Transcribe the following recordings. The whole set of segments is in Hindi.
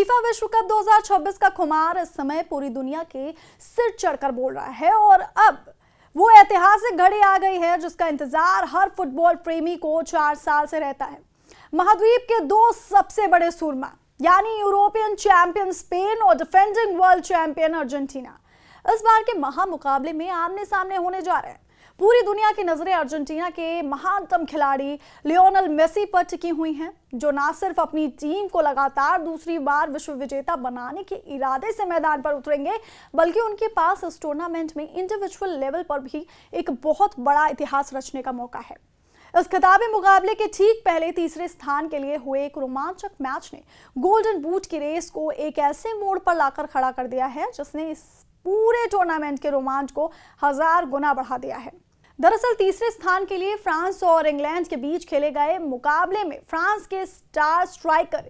फीफा विश्व कप 2026 का खुमार इस समय पूरी दुनिया के सिर चढ़कर बोल रहा है और अब वो ऐतिहासिक घड़ी आ गई है जिसका इंतजार हर फुटबॉल प्रेमी को 4 साल से रहता है। महाद्वीप के दो सबसे बड़े सूरमा यानी यूरोपियन चैंपियन स्पेन और डिफेंडिंग वर्ल्ड चैंपियन अर्जेंटीना इस बार के महामुकाबले में आमने सामने होने जा रहे हैं। पूरी दुनिया की नजरें अर्जेंटीना के महानतम खिलाड़ी लियोनेल मेसी पर टिकी हुई हैं, जो ना सिर्फ अपनी टीम को लगातार दूसरी बार विश्व विजेता बनाने के इरादे से मैदान पर उतरेंगे, बल्कि उनके पास इस टूर्नामेंट में इंडिविजुअल लेवल पर भी एक बहुत बड़ा इतिहास रचने का मौका है। इस खिताबी मुकाबले के ठीक पहले तीसरे स्थान के लिए हुए एक रोमांचक मैच ने गोल्डन बूट की रेस को एक ऐसे मोड़ पर लाकर खड़ा कर दिया है जिसने इस पूरे टूर्नामेंट के रोमांच को 1000 गुना बढ़ा दिया है। दरअसल तीसरे स्थान के लिए फ्रांस और इंग्लैंड के बीच खेले गए मुकाबले में फ्रांस के स्टार स्ट्राइकर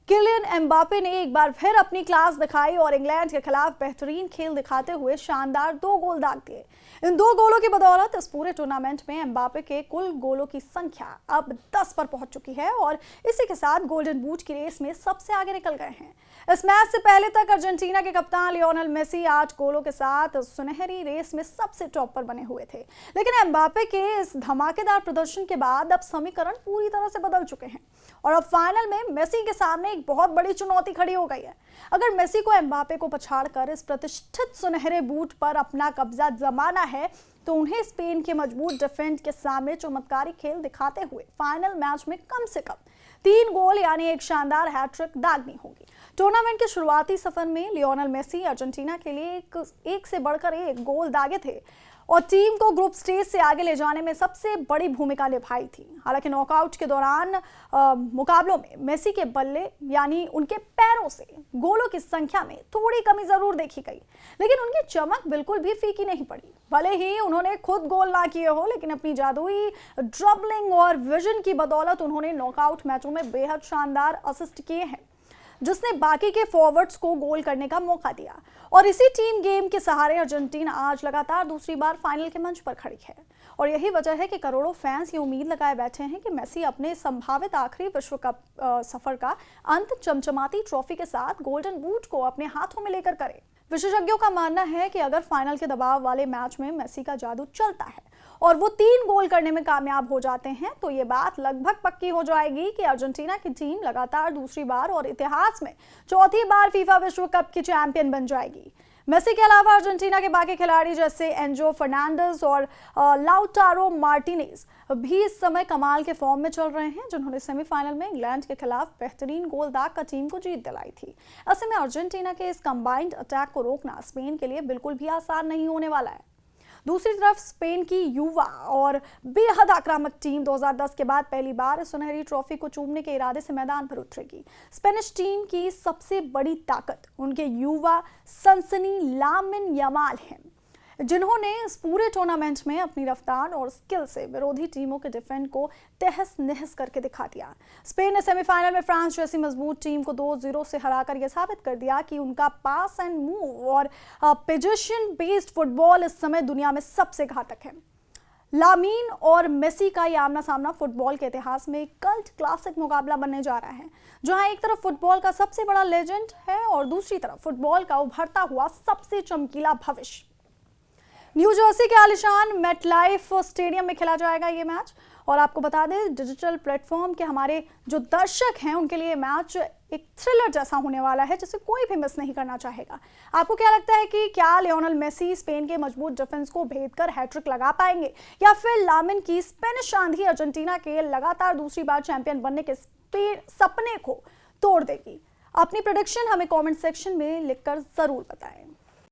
किलियन एम्बापे ने एक बार फिर अपनी क्लास दिखाई और इंग्लैंड के खिलाफ बेहतरीन खेल दिखाते हुए शानदार 2 गोल दाग दिए। इन 2 गोलों की बदौलत इस पूरे टूर्नामेंट में एम्बापे के कुल गोलों की संख्या अब 10 पर पहुंच चुकी है और इसी के साथ गोल्डन बूट की रेस में सबसे आगे निकल गए हैं। इस मैच से पहले तक अर्जेंटीना के कप्तान लियोनेल मेसी 8 गोलों के साथ सुनहरी रेस में सबसे टॉप पर बने हुए थे, लेकिन एम्बापे के इस धमाकेदार प्रदर्शन के बाद अब समीकरण पूरी तरह से बदल चुके हैं और अब फाइनल में मेसी के सामने एक बहुत बड़ी चुनौती खड़ी हो गई है। अगर मेसी को एम्बापे को पछाड़कर इस प्रतिष्ठित सुनहरे बूट पर अपना कब्जा जमाना है तो उन्हें स्पेन के मजबूत डिफेंस के सामने चमत्कारी खेल दिखाते हुए फाइनल मैच में कम से कम 3 गोल यानी एक शानदार हैट्रिक दागनी होगी। टूर्नामेंट के शुरुआती सफर में लियोनेल मेसी अर्जेंटीना के लिए एक से बढ़कर एक गोल दागे थे और टीम को ग्रुप स्टेज से आगे ले जाने में सबसे बड़ी भूमिका निभाई थी। हालांकि नॉकआउट के दौरान मुकाबलों में मेसी के बल्ले यानी उनके पैरों से गोलों की संख्या में थोड़ी कमी जरूर देखी गई, लेकिन उनकी चमक बिल्कुल भी फीकी नहीं पड़ी। भले ही उन्होंने खुद गोल ना किए हो, लेकिन अपनी जादुई ड्रिबलिंग और विजन की बदौलत उन्होंने नॉकआउट मैचों में बेहद शानदार असिस्ट किए हैं, जिसने बाकी के फॉरवर्ड्स को गोल करने का मौका दिया और इसी टीम गेम के सहारे अर्जेंटीना आज लगातार दूसरी बार फाइनल के मंच पर खड़ी है। और यही वजह है कि करोड़ों फैंस ये उम्मीद लगाए बैठे हैं कि मेसी अपने संभावित आखिरी विश्व कप सफर का अंत चमचमाती ट्रॉफी के साथ गोल्डन बूट को अपने हाथों में लेकर करे। विशेषज्ञों का मानना है कि अगर फाइनल के दबाव वाले मैच में मेसी का जादू चलता है और वो 3 गोल करने में कामयाब हो जाते हैं तो ये बात लगभग पक्की हो जाएगी कि अर्जेंटीना की टीम लगातार दूसरी बार और इतिहास में चौथी बार फीफा विश्व कप की चैंपियन बन जाएगी। मेसी के अलावा अर्जेंटीना के बाकी खिलाड़ी जैसे एंजो फर्नांडिस और लाउटारो मार्टिनेज भी इस समय कमाल के फॉर्म में चल रहे हैं, जिन्होंने सेमीफाइनल में इंग्लैंड के खिलाफ बेहतरीन गोल दाग कर टीम को जीत दिलाई थी। ऐसे में अर्जेंटीना के इस कंबाइंड अटैक को रोकना स्पेन के लिए बिल्कुल भी आसान नहीं होने वाला है। दूसरी तरफ स्पेन की युवा और बेहद आक्रामक टीम 2010 के बाद पहली बार सुनहरी ट्रॉफी को चूमने के इरादे से मैदान पर उतरेगी। स्पेनिश टीम की सबसे बड़ी ताकत उनके युवा सनसनी लामिन यमाल हैं, जिन्होंने इस पूरे टूर्नामेंट में अपनी रफ्तार और स्किल से विरोधी टीमों के डिफेंड को तहस नहस करके दिखा दिया। स्पेन ने सेमीफाइनल में फ्रांस जैसी मजबूत टीम को 2-0 से हराकर यह साबित कर दिया कि उनका पास एंड मूव और पोजीशन बेस्ड फुटबॉल इस समय दुनिया में सबसे घातक है। लामीन और मेसी का यह आमना सामना फुटबॉल के इतिहास में एक कल्ट क्लासिक मुकाबला बनने जा रहा है, जहां एक तरफ फुटबॉल का सबसे बड़ा लेजेंड है और दूसरी तरफ फुटबॉल का उभरता हुआ सबसे चमकीला भविष्य। न्यू जर्सी के आलिशान मेटलाइफ स्टेडियम में खेला जाएगा ये मैच और आपको बता दें डिजिटल प्लेटफॉर्म के हमारे जो दर्शक हैं उनके लिए मैच एक थ्रिलर जैसा होने वाला है, जिसे कोई भी मिस नहीं करना चाहेगा। आपको क्या लगता है कि क्या लियोनेल मेसी स्पेन के मजबूत डिफेंस को भेदकर हैट्रिक लगा पाएंगे या फिर लामिन की स्पेनिश आंधी अर्जेंटीना के लगातार दूसरी बार चैंपियन बनने के सपने को तोड़ देगी? अपनी प्रेडिक्शन हमें कमेंट सेक्शन में लिखकर जरूर बताएं।